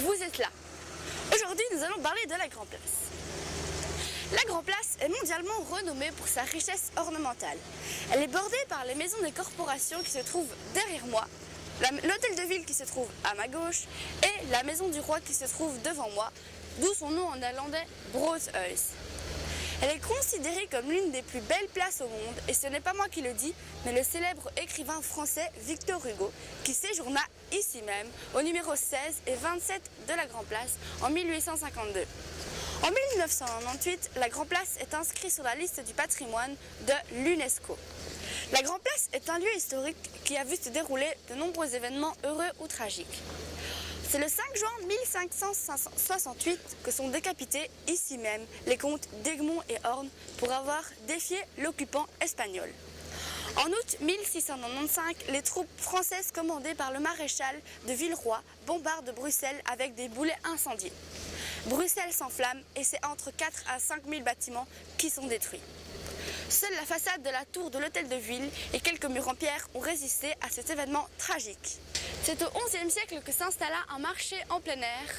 vous êtes là. Aujourd'hui, nous allons parler de la Grand Place. La Grand Place est mondialement renommée pour sa richesse ornementale. Elle est bordée par les maisons des corporations qui se trouvent derrière moi, l'hôtel de ville qui se trouve à ma gauche et la maison du roi qui se trouve devant moi, d'où son nom en néerlandais Broodhuis. Elle est considérée comme l'une des plus belles places au monde et ce n'est pas moi qui le dis, mais le célèbre écrivain français Victor Hugo qui séjourna ici même au numéro 16 et 27 de la Grand Place en 1852. En 1998, la Grand Place est inscrite sur la liste du patrimoine de l'UNESCO. La Grand Place est un lieu historique qui a vu se dérouler de nombreux événements heureux ou tragiques. C'est le 5 juin 1568 que sont décapités ici même les comtes d'Egmont et Horn pour avoir défié l'occupant espagnol. En août 1695, les troupes françaises commandées par le maréchal de Villeroy bombardent Bruxelles avec des boulets incendiés. Bruxelles s'enflamme et c'est entre 4 à 5 000 bâtiments qui sont détruits. Seule la façade de la tour de l'hôtel de ville et quelques murs en pierre ont résisté à cet événement tragique. C'est au XIe siècle que s'installa un marché en plein air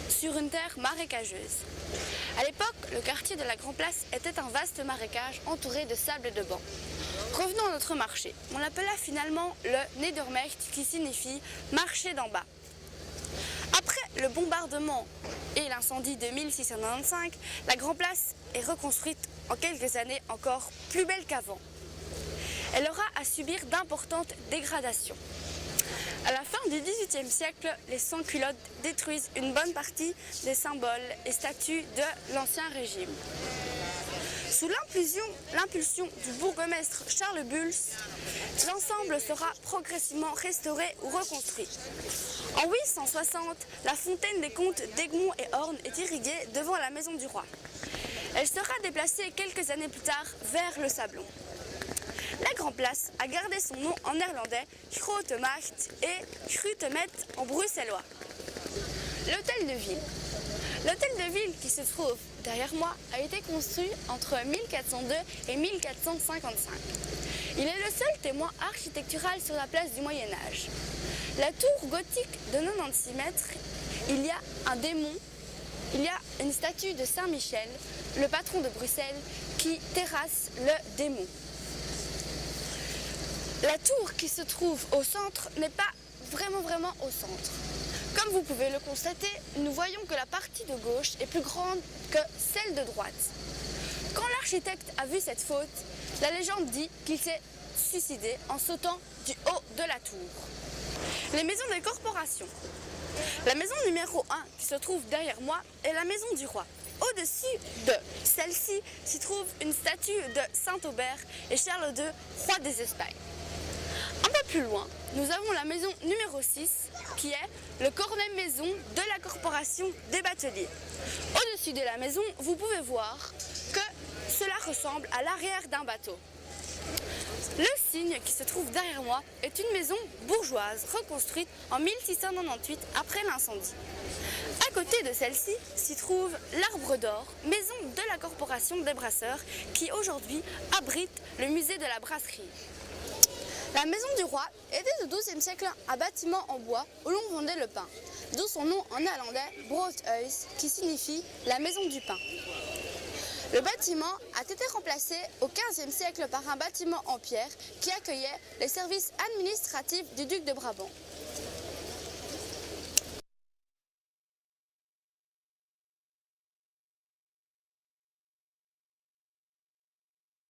sur une terre marécageuse. À l'époque, le quartier de la Grand Place était un vaste marécage entouré de sable et de bancs. Revenons à notre marché. On l'appela finalement le Nedermecht qui signifie marché d'en bas. Après le bombardement et l'incendie de 1695, la Grand Place est reconstruite en quelques années encore plus belle qu'avant. Elle aura à subir d'importantes dégradations. À la fin du XVIIIe siècle, les sans-culottes détruisent une bonne partie des symboles et statues de l'Ancien Régime. Sous l'impulsion du bourgmestre Charles Bulls, l'ensemble sera progressivement restauré ou reconstruit. En 860, la fontaine des comtes d'Egmont et Horn est irriguée devant la maison du roi. Elle sera déplacée quelques années plus tard vers le Sablon. La Grand Place a gardé son nom en néerlandais Grotemarkt et Grutemet en bruxellois. L'hôtel de ville. L'hôtel de ville qui se trouve derrière moi a été construit entre 1402 et 1455. Il est le seul témoin architectural sur la place du Moyen-Âge. La tour gothique de 96 mètres, il y a un démon, il y a une statue de Saint-Michel, le patron de Bruxelles, qui terrasse le démon. La tour qui se trouve au centre n'est pas vraiment au centre. Comme vous pouvez le constater, nous voyons que la partie de gauche est plus grande que celle de droite. Quand l'architecte a vu cette faute, la légende dit qu'il s'est suicidé en sautant du haut de la tour. Les maisons des corporations. La maison numéro 1 qui se trouve derrière moi est la maison du roi. Au-dessus de celle-ci s'y trouve une statue de Saint-Aubert et Charles II, roi des Espagnes. Un peu plus loin, nous avons la maison numéro 6 qui est le cornet maison de la corporation des bateliers. Au-dessus de la maison, vous pouvez voir que cela ressemble à l'arrière d'un bateau. Le cygne qui se trouve derrière moi est une maison bourgeoise reconstruite en 1698 après l'incendie. À côté de celle-ci s'y trouve l'Arbre d'Or, maison de la corporation des brasseurs qui aujourd'hui abrite le musée de la brasserie. La maison du roi était au XIIe siècle un bâtiment en bois où l'on vendait le pain, d'où son nom en néerlandais Broodhuis qui signifie la maison du pain. Le bâtiment a été remplacé au XVe siècle par un bâtiment en pierre qui accueillait les services administratifs du duc de Brabant.